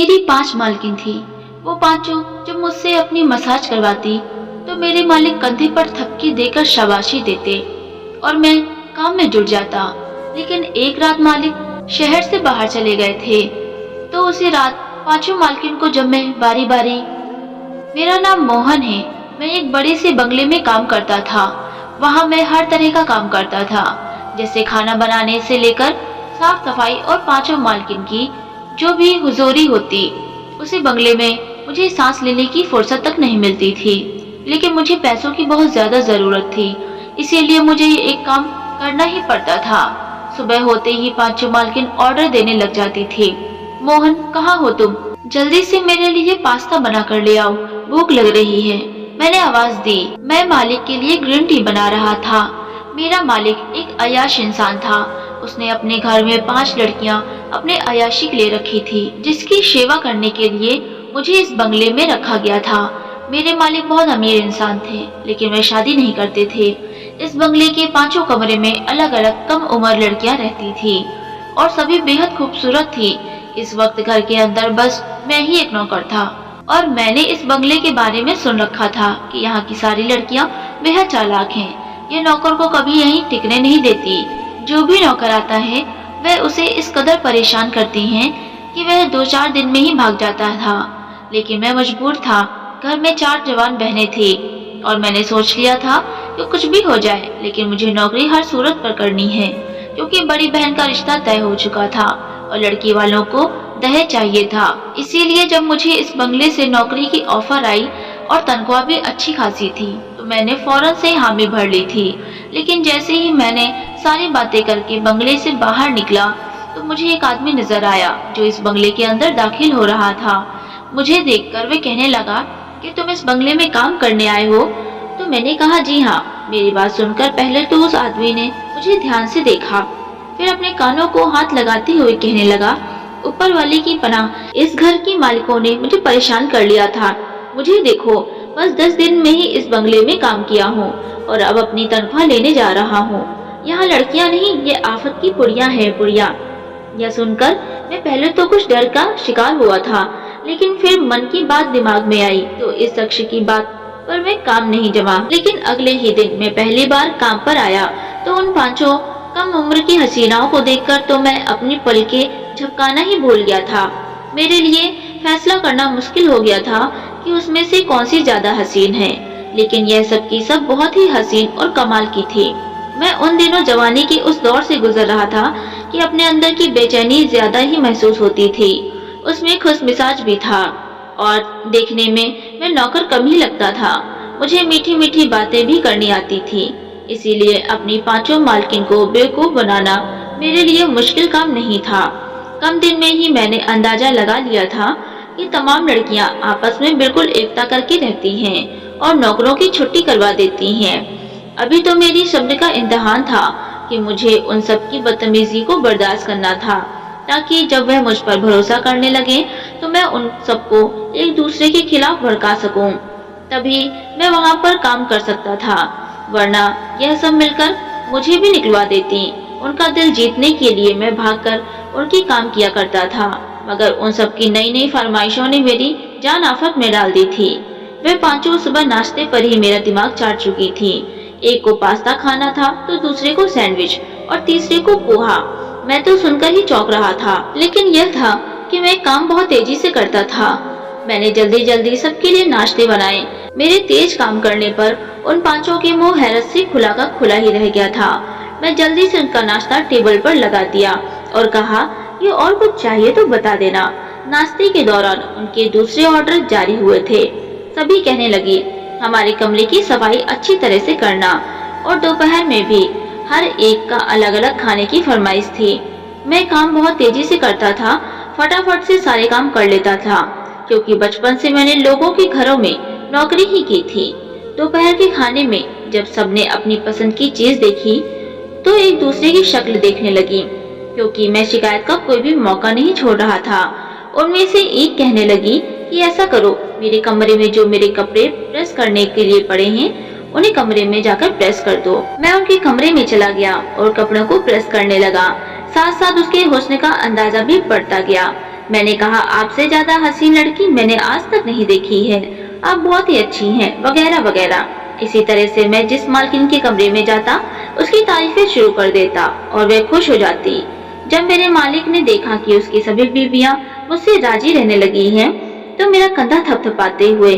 मेरी 5 मालकिन थी। वो पांचों जब मुझसे अपनी मसाज करवाती तो मेरे मालिक कंधे पर थपकी देकर शाबाशी देते और मैं काम में जुट जाता। लेकिन एक रात मालिक शहर से बाहर चले गए थे, तो उसी रात पांचों मालकिन को जब मैं बारी बारी, मेरा नाम मोहन है, मैं एक बड़े से बंगले में काम करता था। वहाँ मैं हर तरह का काम करता था, जैसे खाना बनाने से लेकर साफ सफाई, और पांचों मालकिन की जो भी हुजूरी होती उसी बंगले में मुझे सांस लेने की फुर्सत तक नहीं मिलती थी। लेकिन मुझे पैसों की बहुत ज्यादा जरूरत थी, इसीलिए मुझे ये एक काम करना ही पड़ता था। सुबह होते ही पांचों मालकिन ऑर्डर देने लग जाती थी। मोहन, कहाँ हो तुम? जल्दी से मेरे लिए पास्ता बना कर ले आओ, भूख लग रही है। मैंने आवाज दी। मैं मालिक के लिए ग्रीन टी बना रहा था। मेरा मालिक एक अय्याश इंसान था। उसने अपने घर में 5 लड़कियां अपने अय्याशी के लिए रखी थी, जिसकी सेवा करने के लिए मुझे इस बंगले में रखा गया था। मेरे मालिक बहुत अमीर इंसान थे, लेकिन वे शादी नहीं करते थे। इस बंगले के 5 कमरे में अलग अलग कम उम्र लड़कियां रहती थी और सभी बेहद खूबसूरत थी। इस वक्त घर के अंदर बस मैं ही एक नौकर था, और मैंने इस बंगले के बारे में सुन रखा था कि यहाँ की सारी लड़कियां बेहद चालाक हैं। ये नौकर को कभी यहीं टिकने नहीं देती। जो भी नौकर आता है वह उसे इस कदर परेशान करती हैं कि वह 2-4 दिन में ही भाग जाता था। लेकिन मैं मजबूर था। घर में 4 जवान बहनें थी और मैंने सोच लिया था कि कुछ भी हो जाए, लेकिन मुझे नौकरी हर सूरत पर करनी है, क्योंकि बड़ी बहन का रिश्ता तय हो चुका था और लड़की वालों को दहेज चाहिए था। इसीलिए जब मुझे इस बंगले से नौकरी की ऑफर आई और तनख्वाह भी अच्छी खासी थी, तो मैंने फौरन से हामी भर ली थी। लेकिन जैसे ही मैंने सारी बातें करके बंगले से बाहर निकला तो मुझे एक आदमी नजर आया जो इस बंगले के अंदर दाखिल हो रहा था। मुझे देखकर वह कहने लगा कि तुम इस बंगले में काम करने आए हो? तो मैंने कहा, जी हाँ। मेरी बात सुनकर पहले तो उस आदमी ने मुझे ध्यान से देखा, फिर अपने कानों को हाथ लगाते हुए कहने लगा, ऊपर वाले की पनाह, इस घर की मालिकों ने मुझे परेशान कर लिया था। मुझे देखो, बस 10 दिन में ही इस बंगले में काम किया हूँ और अब अपनी तनख्वाह लेने जा रहा हूँ। यहाँ लड़कियाँ नहीं, ये आफत की पुड़िया है, पुड़िया। यह सुनकर मैं पहले तो कुछ डर का शिकार हुआ था, लेकिन फिर मन की बात दिमाग में आई तो इस शख्स की बात पर मैं काम नहीं जमा। लेकिन अगले ही दिन मैं पहली बार काम पर आया तो उन 5 कम उम्र की हसीनाओं को देखकर तो मैं अपनी पलकें झपकाना ही भूल गया था। मेरे लिए फैसला करना मुश्किल हो गया था कि उसमें से कौन सी ज्यादा हसीन है, लेकिन यह सब की सब बहुत ही हसीन और कमाल की थी। मैं उन दिनों जवानी के उस दौर से गुजर रहा था कि अपने अंदर की बेचैनी ज्यादा ही महसूस होती थी। उसमें खुशमिजाज भी था और देखने में मैं नौकर कम ही लगता था। मुझे मीठी मीठी बातें भी करनी आती थी, इसीलिए अपनी 5 मालकिन को बेवकूफ बनाना मेरे लिए मुश्किल काम नहीं था। कम दिन में ही मैंने अंदाजा लगा लिया था कि तमाम लड़कियां आपस में बिल्कुल एकता करके रहती हैं और नौकरों की छुट्टी करवा देती हैं। अभी तो मेरी शब्द का इम्तिहान था कि मुझे उन सब की बदतमीजी को बर्दाश्त करना था, ताकि जब वह मुझ पर भरोसा करने लगे तो मैं उन सबको एक दूसरे के खिलाफ भड़का सकूं। तभी मैं वहां पर काम कर सकता था, वरना यह सब मिलकर मुझे भी निकलवा देती। उनका दिल जीतने के लिए मैं भागकर उनकी काम किया करता था, मगर उन सब की नई नई फरमाइशों ने मेरी जान आफत में डाल दी थी। वे 5 सुबह नाश्ते पर ही मेरा दिमाग चाट चुकी थी। एक को पास्ता खाना था तो दूसरे को सैंडविच और तीसरे को पोहा। मैं तो सुनकर ही चौंक रहा था, लेकिन यह था कि मैं काम बहुत तेजी से करता था। मैंने जल्दी जल्दी सबके लिए नाश्ते बनाए। मेरे तेज काम करने पर उन 5 के मुंह हैरत से खुला का खुला ही रह गया था। मैं जल्दी से उनका नाश्ता टेबल पर लगा दिया और कहा, ये और कुछ चाहिए तो बता देना। नाश्ते के दौरान उनके दूसरे ऑर्डर जारी हुए थे। सभी कहने लगी, हमारे कमरे की सफाई अच्छी तरह से करना, और दोपहर में भी हर एक का अलग अलग खाने की फरमाइश थी। मैं काम बहुत तेजी से करता था, फटाफट से सारे काम कर लेता था, क्योंकि बचपन से मैंने लोगों के घरों में नौकरी ही की थी। दोपहर के खाने में जब सबने अपनी पसंद की चीज देखी तो एक दूसरे की शक्ल देखने लगी, क्योंकि मैं शिकायत का कोई भी मौका नहीं छोड़ रहा था। उनमें से एक कहने लगी कि ऐसा करो, मेरे कमरे में जो मेरे कपड़े प्रेस करने के लिए पड़े हैं उन्हें कमरे में जाकर प्रेस कर दो। मैं उनके कमरे में चला गया और कपड़ों को प्रेस करने लगा। साथ साथ उसके हुस्न का अंदाजा भी बढ़ता गया। میں نے کہا आपसे ज्यादा हसीन लड़की मैंने आज तक नहीं देखी है, आप बहुत ही अच्छी हैं, वगैरह वगैरह। इसी तरह से मैं जिस मालकिन के कमरे में जाता उसकी तारीफें शुरू कर देता और वह खुश हो जाती। जब मेरे मालिक ने देखा कि उसकी सभी बीवियां मुझसे राजी रहने लगी हैं, तो मेरा कंधा थपथपाते हुए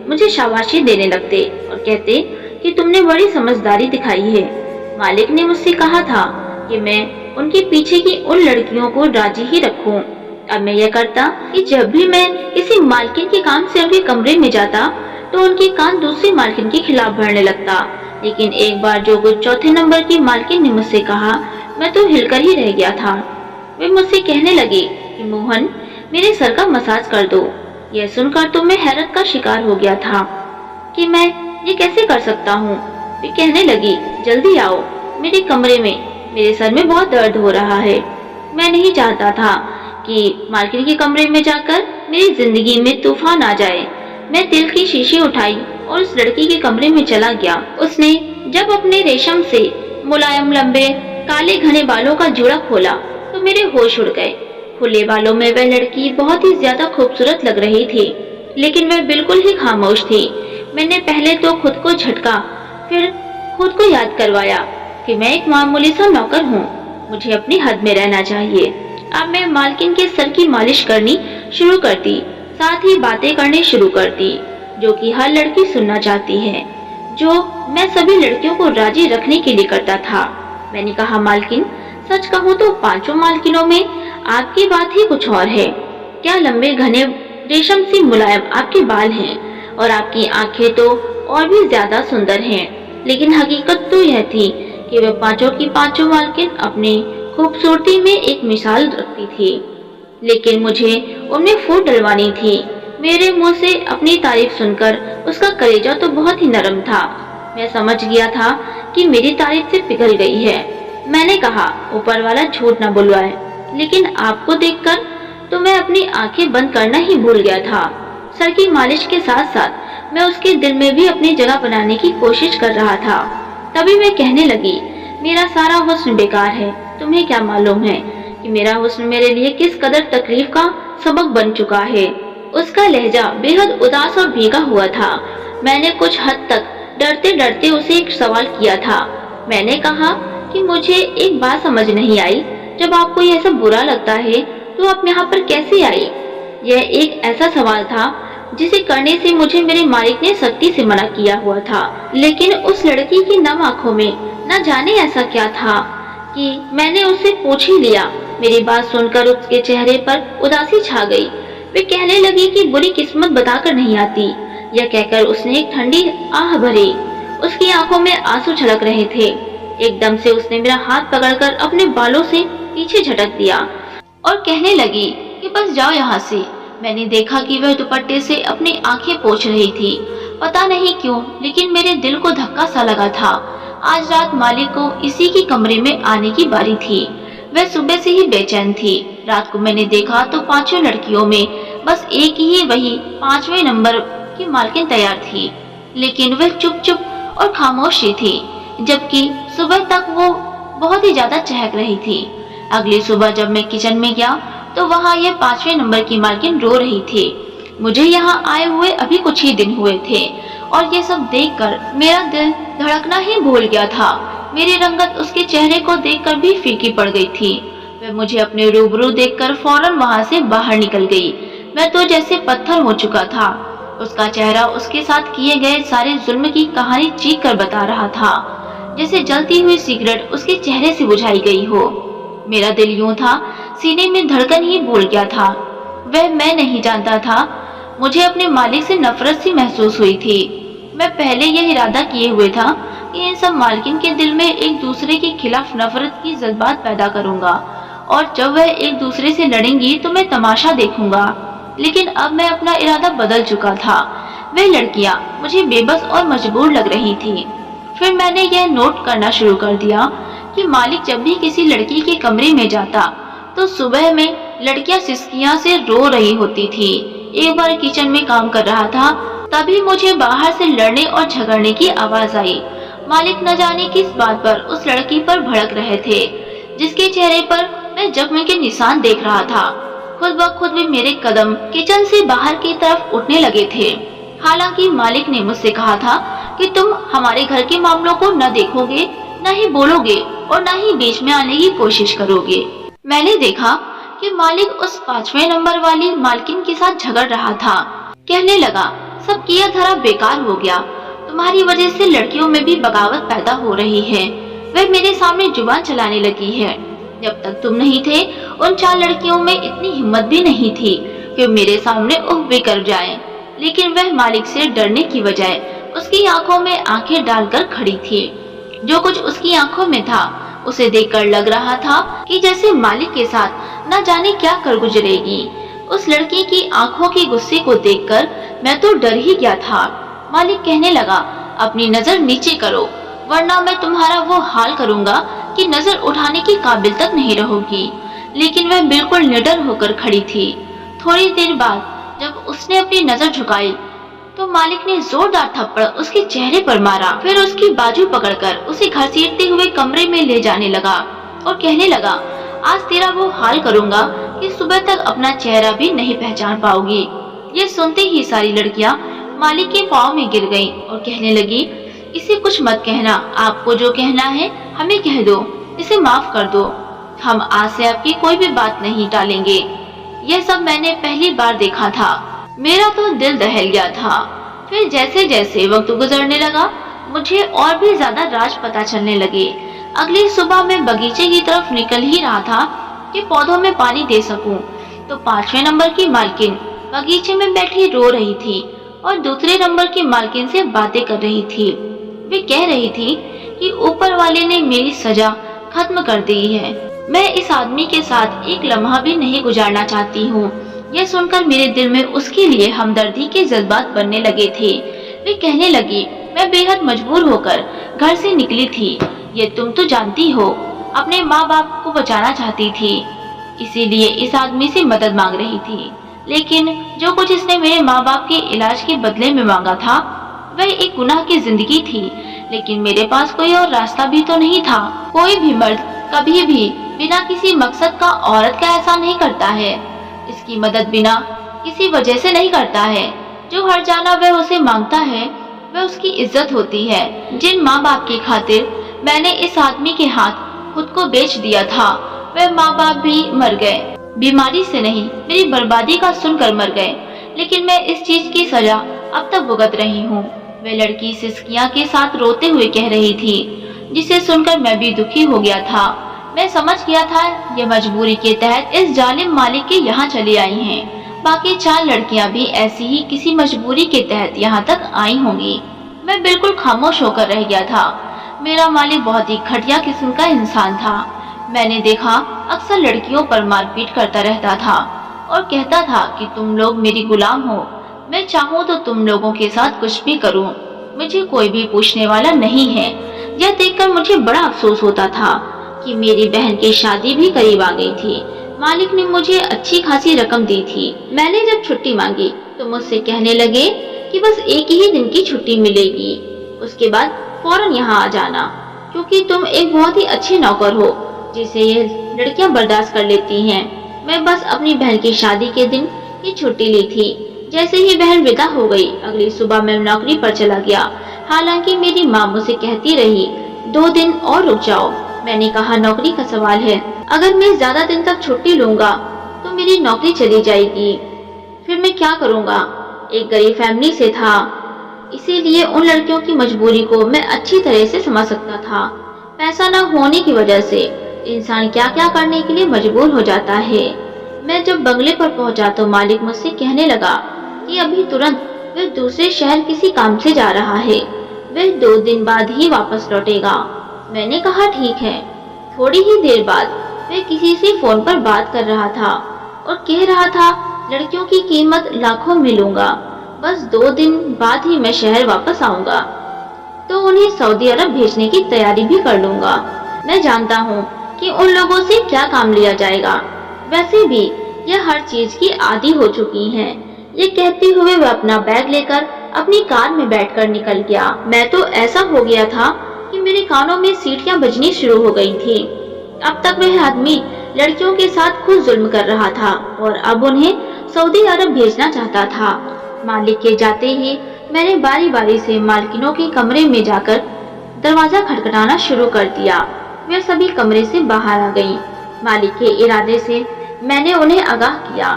मुझे शाबाशी देने लगते और कहते कि तुमने बड़ी समझदारी दिखाई है। मालिक ने मुझसे कहा था कि मैं उनके पीछे की उन लड़कियों को राजी ही रखूं। अब मैं यह करता कि जब भी मैं किसी मालकिन के काम से उनके कमरे में जाता तो उनके कान दूसरी मालकिन के खिलाफ भरने लगता। लेकिन एक बार जो कुछ चौथे नंबर की मालकिन ने मुझसे कहा, मैं तो हिलकर ही रह गया था। वे मुझसे कहने लगे कि मोहन, मेरे सर का मसाज कर दो। यह सुनकर तो मैं हैरत का शिकार हो गया था कि मैं ये कैसे कर सकता हूँ। वे कहने लगी, जल्दी आओ मेरे कमरे में, मेरे सर में बहुत दर्द हो रहा है। मैं नहीं चाहता था कि मालकिन के कमरे में जाकर मेरी जिंदगी में तूफान आ जाए। मैं दिल की शीशी उठाई और उस लड़की के कमरे में चला गया। उसने जब अपने रेशम से मुलायम लंबे काले घने बालों का जूड़ा खोला तो मेरे होश उड़ गए। खुले बालों में वह लड़की बहुत ही ज्यादा खूबसूरत लग रही थी, लेकिन वह बिल्कुल ही खामोश थी। मैंने पहले तो खुद को झटका, फिर खुद को याद करवाया कि मैं एक मामूली सा नौकर हूँ, मुझे अपनी हद में रहना चाहिए। अब मैं मालकिन के सर की मालिश करनी शुरू करती, साथ ही बातें करने शुरू करती जो कि हर लड़की सुनना चाहती है, जो मैं सभी लड़कियों को राजी रखने के लिए करता था। मैंने कहा, मालकिन सच कहूँ तो पांचों मालकिनों में आपकी बात ही कुछ और है। क्या लंबे घने रेशम सी मुलायम आपके बाल हैं और आपकी आंखें तो और भी ज्यादा सुंदर हैं। लेकिन हकीकत तो यह थी कि वह पांचों की पांचों मालकिन अपनी खूबसूरती में एक मिसाल रखती थी, लेकिन मुझे उनमें फूट डलवानी थी। मेरे मुंह से अपनी तारीफ सुनकर उसका कलेजा तो बहुत ही नरम था। मैं समझ गया था कि मेरी तारीफ से पिघल गई है। मैंने कहा, ऊपर वाला झूठ न बुलवाए, लेकिन आपको देखकर तो मैं अपनी आंखें बंद करना ही भूल गया था। सर की मालिश के साथ साथ मैं उसके दिल में भी अपनी जगह बनाने की कोशिश कर रहा था। तभी मैं कहने लगी, मेरा सारा हुस्न बेकार है। तुम्हें क्या मालूम है कि मेरा हुस्न मेरे लिए किस कदर तकलीफ का सबक बन चुका है। उसका लहजा बेहद उदास और भीगा हुआ था। मैंने कुछ हद तक डरते डरते उसे एक सवाल किया था। मैंने कहा कि मुझे एक बात समझ नहीं आई, जब आपको यह सब बुरा लगता है तो आप यहाँ पर कैसे आई? यह एक ऐसा सवाल था जिसे करने से मुझे मेरे मालिक ने सख्ती से मना किया हुआ था, लेकिन उस लड़की की नम आंखों में न जाने ऐसा क्या था कि मैंने उससे पूछ ही लिया। मेरी बात सुनकर उसके चेहरे पर उदासी छा गई। वे कहने लगी कि बुरी किस्मत बताकर नहीं आती। यह कहकर उसने एक ठंडी आह भरी। उसकी आंखों में आंसू छलक रहे थे। एकदम से उसने मेरा हाथ पकड़कर अपने बालों से पीछे झटक दिया और कहने लगी कि बस जाओ यहाँ से। मैंने देखा कि वह दुपट्टे से अपनी आंखें पोंछ रही थी। पता नहीं क्यों, लेकिन मेरे दिल को धक्का सा लगा था। आज रात मालिक को इसी के कमरे में आने की बारी थी। वह सुबह से ही बेचैन थी। रात को मैंने देखा तो पांचों लड़कियों में बस एक ही वही 5वें नंबर की मालकिन तैयार थी, लेकिन वह चुप चुप और खामोश ही थी, जबकि सुबह तक वो बहुत ही ज्यादा चहक रही थी। अगली सुबह जब मैं किचन में गया तो वहाँ ये 5वें नंबर की मालकिन रो रही थी। मुझे यहाँ आए हुए अभी कुछ ही दिन हुए थे और ये सब देखकर मेरा दिल धड़कना ही भूल गया था। मेरी रंगत उसके चेहरे को देखकर भी फीकी पड़ गई थी। वह मुझे अपने रूबरू देखकर फौरन वहाँ से बाहर निकल गई। मैं तो जैसे पत्थर हो चुका था। उसका चेहरा उसके साथ किए गए सारे जुल्म की कहानी चीख कर बता रहा था, जैसे जलती हुई सिगरेट उसके चेहरे से बुझाई गई हो। मेरा दिल यूं था, सीने में धड़कन ही भूल गया था। वह मैं नहीं जानता था। मुझे अपने मालिक से नफरत सी महसूस हुई थी। मैं पहले यह इरादा किए हुए था कि इन सब मालकिन के दिल में एक दूसरे के खिलाफ नफरत की जज्बात पैदा करूंगा और जब वह एक दूसरे से लड़ेंगी तो मैं तमाशा देखूंगा। लेकिन अब मैं अपना इरादा बदल चुका था। वह लड़कियां मुझे बेबस और मजबूर लग रही थी। फिर मैंने यह नोट करना शुरू कर दिया कि मालिक जब भी किसी लड़की के कमरे में जाता तो सुबह में लड़कियां सिसकियां से रो रही होती थी। एक बार किचन में काम कर रहा था, तभी मुझे बाहर से लड़ने और झगड़ने की आवाज आई। मालिक न जाने किस बात पर उस लड़की पर भड़क रहे थे, जिसके चेहरे पर मैं जख्म के निशान देख रहा था। खुद ब खुद भी मेरे कदम किचन से बाहर की तरफ उठने लगे थे। हालांकि मालिक ने मुझसे कहा था कि तुम हमारे घर के मामलों को न देखोगे, न ही बोलोगे और न ही बीच में आने की कोशिश करोगे। मैंने देखा कि मालिक उस 5वें नंबर वाली मालकिन के साथ झगड़ रहा था। कहने लगा, सब किया धरा बेकार हो गया, तुम्हारी वजह से लड़कियों में भी बगावत पैदा हो रही है। वह मेरे सामने जुबान चलाने लगी है। जब तक तुम नहीं थे उन 4 लड़कियों में इतनी हिम्मत भी नहीं थी कि मेरे सामने उफ भी कर जाएं। लेकिन वह मालिक से डरने की बजाय उसकी आंखों में आंखें डालकर खड़ी थी। जो कुछ उसकी आंखों में था उसे देखकर लग रहा था कि जैसे मालिक के साथ न जाने क्या कर गुजरेगी। उस लड़की की आंखों के गुस्से को देखकर मैं तो डर ही गया था। मालिक कहने लगा, अपनी नजर नीचे करो वरना मैं तुम्हारा वो हाल करूंगा कि नजर उठाने की काबिल तक नहीं रहोगी। लेकिन वह बिल्कुल निडर होकर खड़ी थी। थोड़ी देर बाद जब उसने अपनी नजर झुकाई तो मालिक ने जोरदार थप्पड़ उसके चेहरे पर मारा। फिर उसकी बाजू पकड़कर उसे घसीटते हुए कमरे में ले जाने लगा और कहने लगा, आज तेरा वो हाल करूंगा कि सुबह तक अपना चेहरा भी नहीं पहचान पाओगी। ये सुनते ही सारी लड़कियां मालिक के पाँव में गिर गईं और कहने लगी, इसे कुछ मत कहना, आपको जो कहना है हमें कह दो, इसे माफ कर दो, हम आज से आपकी कोई भी बात नहीं टालेंगे। यह सब मैंने पहली बार देखा था। मेरा तो दिल दहल गया था। फिर जैसे जैसे वक्त गुजरने लगा मुझे और भी ज्यादा राज पता चलने लगे। अगली सुबह मैं बगीचे की तरफ निकल ही रहा था कि पौधों में पानी दे सकूं, तो 5वें नंबर की मालकिन बगीचे में बैठी रो रही थी और दूसरे नंबर की मालकिन से बातें कर रही थी। वे कह रही थी कि ऊपर वाले ने मेरी सजा खत्म कर दी है। मैं इस आदमी के साथ एक लम्हा भी नहीं गुजारना चाहती हूँ। यह सुनकर मेरे दिल में उसके लिए हमदर्दी के जज्बात बनने लगे थे। वे कहने लगी, मैं बेहद मजबूर होकर घर से निकली थी। ये तुम तो जानती हो, अपने माँ बाप को बचाना चाहती थी, इसीलिए इस आदमी से मदद मांग रही थी। लेकिन जो कुछ इसने मेरे माँ बाप के इलाज के बदले में मांगा था वह एक गुनाह की जिंदगी थी। लेकिन मेरे पास कोई और रास्ता भी तो नहीं था। कोई भी मर्द कभी भी बिना किसी मकसद का औरत का एहसान नहीं करता है, इसकी मदद बिना किसी वजह से नहीं करता है। जो हर जाना वह उसे मांगता है वह उसकी इज्जत होती है। जिन माँ बाप की खातिर मैंने इस आदमी के हाथ खुद को बेच दिया था वह माँ बाप भी मर गए, बीमारी से नहीं मेरी बर्बादी का सुनकर मर गए। लेकिन मैं इस चीज की सजा अब तक भुगत रही हूँ। वह लड़की सिसकियां के साथ रोते हुए कह रही थी, जिसे सुनकर मैं भी दुखी हो गया था। मैं समझ गया था ये मजबूरी के तहत इस जालिम मालिक के यहाँ चली आई हैं। बाकी 4 लड़कियां भी ऐसी ही किसी मजबूरी के तहत यहाँ तक आई होंगी। मैं बिल्कुल खामोश होकर रह गया था। मेरा मालिक बहुत ही घटिया किस्म का इंसान था। मैंने देखा अक्सर लड़कियों पर मारपीट करता रहता था और कहता था कि तुम लोग मेरी गुलाम हो, मैं चाहूँ तो तुम लोगों के साथ कुछ भी करूँ, मुझे कोई भी पूछने वाला नहीं है। यह देखकर मुझे बड़ा अफसोस होता था कि मेरी बहन की शादी भी करीब आ गई थी। मालिक ने मुझे अच्छी खासी रकम दी थी। मैंने जब छुट्टी मांगी तो मुझसे कहने लगे कि बस एक ही दिन की छुट्टी मिलेगी, उसके बाद फौरन यहाँ आ जाना, क्योंकि तुम एक बहुत ही अच्छे नौकर हो जिसे ये लड़कियां बर्दाश्त कर लेती हैं। मैं बस अपनी बहन की शादी के दिन की छुट्टी ली थी। जैसे ही बहन विदा हो गई अगली सुबह मैं नौकरी पर चला गया। हालांकि मेरी माँ मुझसे कहती रही 2 दिन और रुक जाओ। मैंने कहा नौकरी का सवाल है, अगर मैं ज्यादा दिन तक छुट्टी लूंगा तो मेरी नौकरी चली जाएगी, फिर मैं क्या करूंगा। एक गरीब फैमिली से था, इसीलिए उन लड़कियों की मजबूरी को मैं अच्छी तरह से समझ सकता था। पैसा न होने की वजह से इंसान क्या क्या करने के लिए मजबूर हो जाता है। मैं जब बंगले पर पहुंचा तो मालिक मुझसे कहने लगा कि अभी तुरंत वह दूसरे शहर किसी काम से जा रहा है, वह 2 दिन बाद ही वापस लौटेगा। मैंने कहा ठीक है। थोड़ी ही देर बाद वह किसी से फोन पर बात कर रहा था और कह रहा था लड़कियों की कीमत लाखों में लूंगा, बस 2 दिन बाद ही मैं शहर वापस आऊंगा तो उन्हें सऊदी अरब भेजने की तैयारी भी कर लूंगा। मैं जानता हूँ कि उन लोगों से क्या काम लिया जाएगा, वैसे भी यह हर चीज की आदी हो चुकी हैं। ये कहते हुए वह अपना बैग लेकर अपनी कार में बैठकर निकल गया। मैं तो ऐसा हो गया था कि मेरे कानों में सीटियां बजनी शुरू हो गई थी। अब तक वह आदमी लड़कियों के साथ खुद जुल्म कर रहा था और अब उन्हें सऊदी अरब भेजना चाहता था। मालिक के जाते ही मैंने बारी बारी से मालकिनों के कमरे में जाकर दरवाजा खटखटाना शुरू कर दिया। वे सभी कमरे से बाहर आ गईं। मालिक के इरादे से मैंने उन्हें आगाह किया।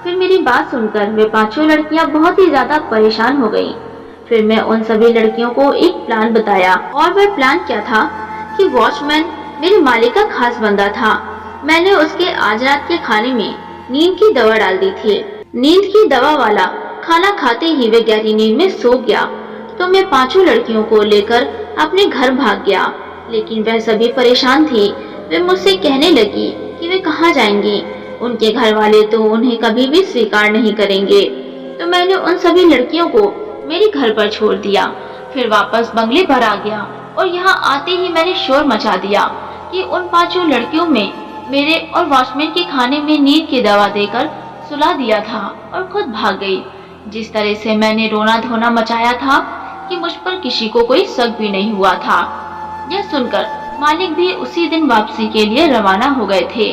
फिर मेरी बात सुनकर वे पांचों लड़कियां बहुत ही ज्यादा परेशान हो गईं। फिर मैं उन सभी लड़कियों को एक प्लान बताया और वह प्लान क्या था कि वॉचमैन मेरे मालिक का खास बंदा था। मैंने उसके आज रात के खाने में नींद की दवा डाल दी थी। नींद की दवा वाला खाना खाते ही वे गहरी नींद में सो गया तो मैं पांचों लड़कियों को लेकर अपने घर भाग गया। लेकिन वह सभी परेशान थी। वे मुझसे कहने लगी कि वे कहाँ जाएंगी, उनके घर वाले तो उन्हें कभी भी स्वीकार नहीं करेंगे। तो मैंने उन सभी लड़कियों को मेरे घर पर छोड़ दिया। फिर वापस बंगले पर आ गया और यहाँ आते ही मैंने शोर मचा दिया कि उन पांचों लड़कियों में मेरे और वॉचमैन के खाने में नींद की दवा देकर सुला दिया था और खुद भाग गई। जिस तरह से मैंने रोना धोना मचाया था कि मुझ पर किसी को कोई शक भी नहीं हुआ था। यह सुनकर मालिक भी उसी दिन वापसी के लिए रवाना हो गए थे।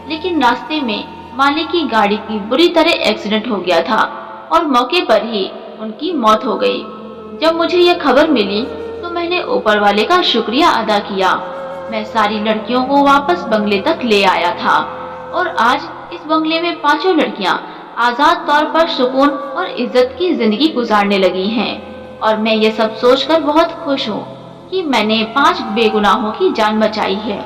लेकिन रास्ते में मालिक की गाड़ी की बुरी तरह एक्सीडेंट हो गया था और मौके पर ही उनकी मौत हो गई। जब मुझे यह खबर मिली तो मैंने ऊपर वाले का शुक्रिया अदा किया। मैं सारी लड़कियों को वापस बंगले तक ले आया था और आज इस बंगले में पांचों लड़कियां आजाद तौर पर सुकून और इज्जत की जिंदगी गुजारने लगी हैं। और मैं ये सब सोचकर बहुत खुश हूँ कि मैंने 5 बेगुनाहों की जान बचाई है।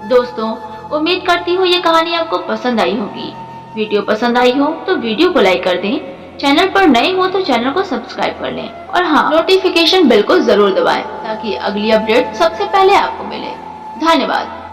दोस्तों, उम्मीद करती हूँ ये कहानी आपको पसंद आई होगी। वीडियो पसंद आई हो तो वीडियो को लाइक कर दें। चैनल पर नए हो तो चैनल को सब्सक्राइब कर लें और हाँ, नोटिफिकेशन बेल को जरूर दबाएं ताकि अगली अपडेट सबसे पहले आपको मिले। धन्यवाद।